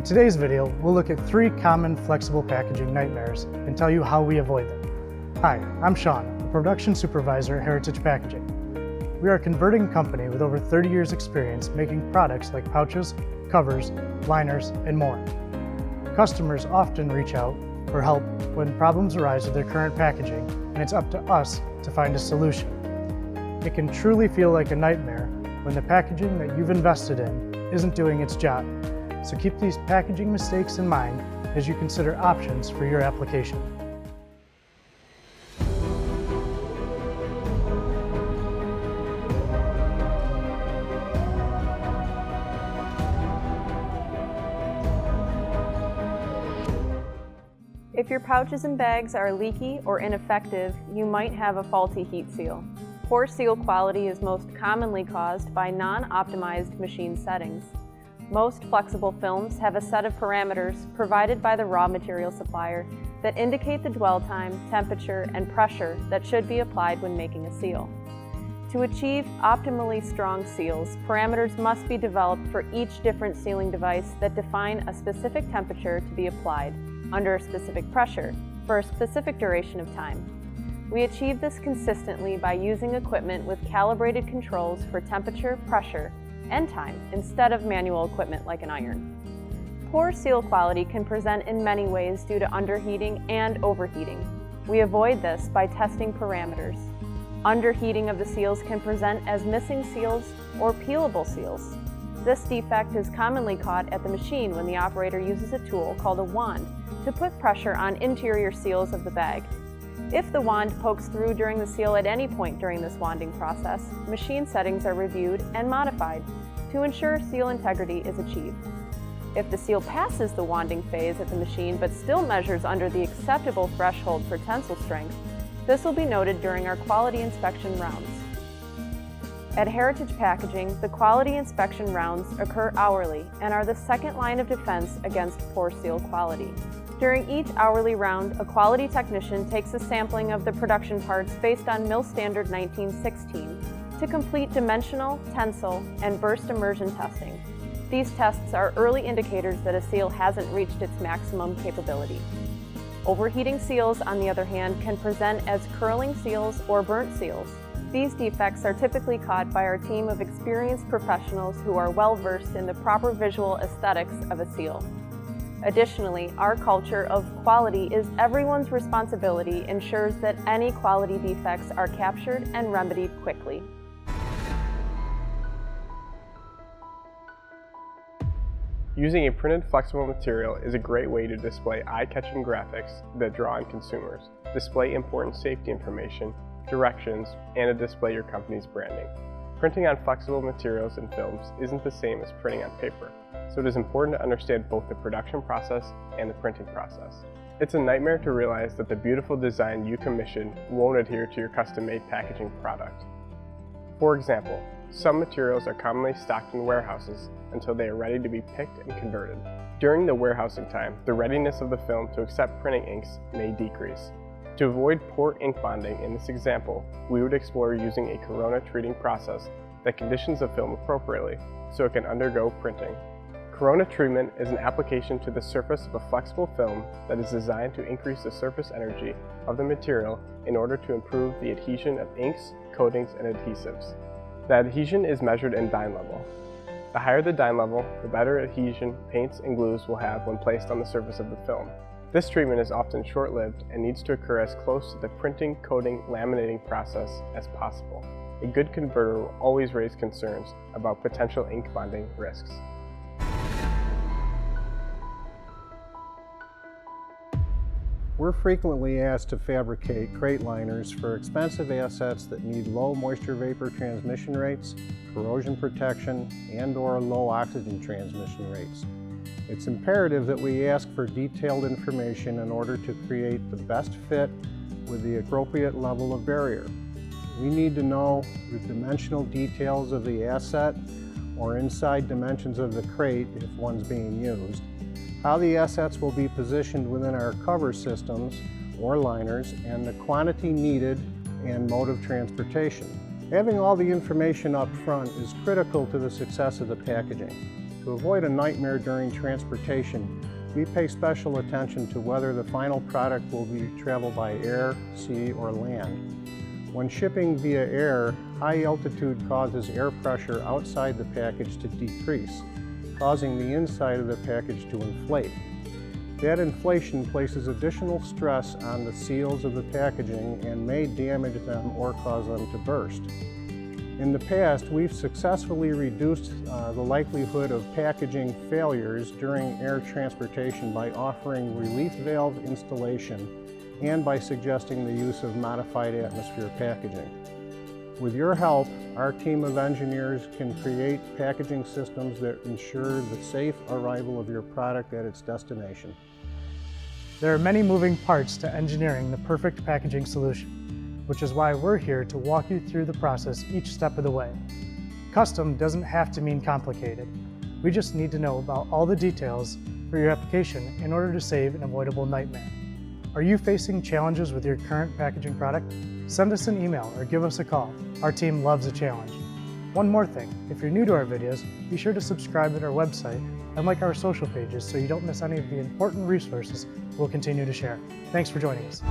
In today's video, we'll look at 3 common flexible packaging nightmares and tell you how we avoid them. Hi, I'm Sean, a production supervisor at Heritage Packaging. We are a converting company with over 30 years experience making products like pouches, covers, liners, and more. Customers often reach out for help when problems arise with their current packaging, and it's up to us to find a solution. It can truly feel like a nightmare when the packaging that you've invested in isn't doing its job. So keep these packaging mistakes in mind as you consider options for your application. If your pouches and bags are leaky or ineffective, you might have a faulty heat seal. Poor seal quality is most commonly caused by non-optimized machine settings. Most flexible films have a set of parameters provided by the raw material supplier that indicate the dwell time, temperature, and pressure that should be applied when making a seal. To achieve optimally strong seals, parameters must be developed for each different sealing device that define a specific temperature to be applied under a specific pressure for a specific duration of time. We achieve this consistently by using equipment with calibrated controls for temperature, pressure, and time instead of manual equipment like an iron. Poor seal quality can present in many ways due to underheating and overheating. We avoid this by testing parameters. Underheating of the seals can present as missing seals or peelable seals. This defect is commonly caught at the machine when the operator uses a tool called a wand to put pressure on interior seals of the bag. If the wand pokes through during the seal at any point during this wanding process, machine settings are reviewed and modified to ensure seal integrity is achieved. If the seal passes the wanding phase at the machine but still measures under the acceptable threshold for tensile strength, this will be noted during our quality inspection rounds. At Heritage Packaging, the quality inspection rounds occur hourly and are the second line of defense against poor seal quality. During each hourly round, a quality technician takes a sampling of the production parts based on Mill Standard 1916 to complete dimensional, tensile, and burst immersion testing. These tests are early indicators that a seal hasn't reached its maximum capability. Overheating seals, on the other hand, can present as curling seals or burnt seals. These defects are typically caught by our team of experienced professionals who are well-versed in the proper visual aesthetics of a seal. Additionally, our culture of quality is everyone's responsibility ensures that any quality defects are captured and remedied quickly. Using a printed flexible material is a great way to display eye-catching graphics that draw in consumers, display important safety information, directions, and to display your company's branding. Printing on flexible materials and films isn't the same as printing on paper, so it is important to understand both the production process and the printing process. It's a nightmare to realize that the beautiful design you commissioned won't adhere to your custom-made packaging product. For example, some materials are commonly stocked in warehouses until they are ready to be picked and converted. During the warehousing time, the readiness of the film to accept printing inks may decrease. To avoid poor ink bonding in this example, we would explore using a corona treating process that conditions the film appropriately so it can undergo printing. Corona treatment is an application to the surface of a flexible film that is designed to increase the surface energy of the material in order to improve the adhesion of inks, coatings, and adhesives. The adhesion is measured in dyne level. The higher the dyne level, the better adhesion paints and glues will have when placed on the surface of the film. This treatment is often short-lived and needs to occur as close to the printing, coating, laminating process as possible. A good converter will always raise concerns about potential ink bonding risks. We're frequently asked to fabricate crate liners for expensive assets that need low moisture vapor transmission rates, corrosion protection, and/or low oxygen transmission rates. It's imperative that we ask for detailed information in order to create the best fit with the appropriate level of barrier. We need to know the dimensional details of the asset or inside dimensions of the crate if one's being used, how the assets will be positioned within our cover systems or liners, and the quantity needed and mode of transportation. Having all the information up front is critical to the success of the packaging. To avoid a nightmare during transportation, we pay special attention to whether the final product will be traveled by air, sea, or land. When shipping via air, high altitude causes air pressure outside the package to decrease, causing the inside of the package to inflate. That inflation places additional stress on the seals of the packaging and may damage them or cause them to burst. In the past, we've successfully reduced the likelihood of packaging failures during air transportation by offering relief valve installation and by suggesting the use of modified atmosphere packaging. With your help, our team of engineers can create packaging systems that ensure the safe arrival of your product at its destination. There are many moving parts to engineering the perfect packaging solution, which is why we're here to walk you through the process each step of the way. Custom doesn't have to mean complicated. We just need to know about all the details for your application in order to save an avoidable nightmare. Are you facing challenges with your current packaging product? Send us an email or give us a call. Our team loves a challenge. One more thing, if you're new to our videos, be sure to subscribe at our website and like our social pages so you don't miss any of the important resources we'll continue to share. Thanks for joining us.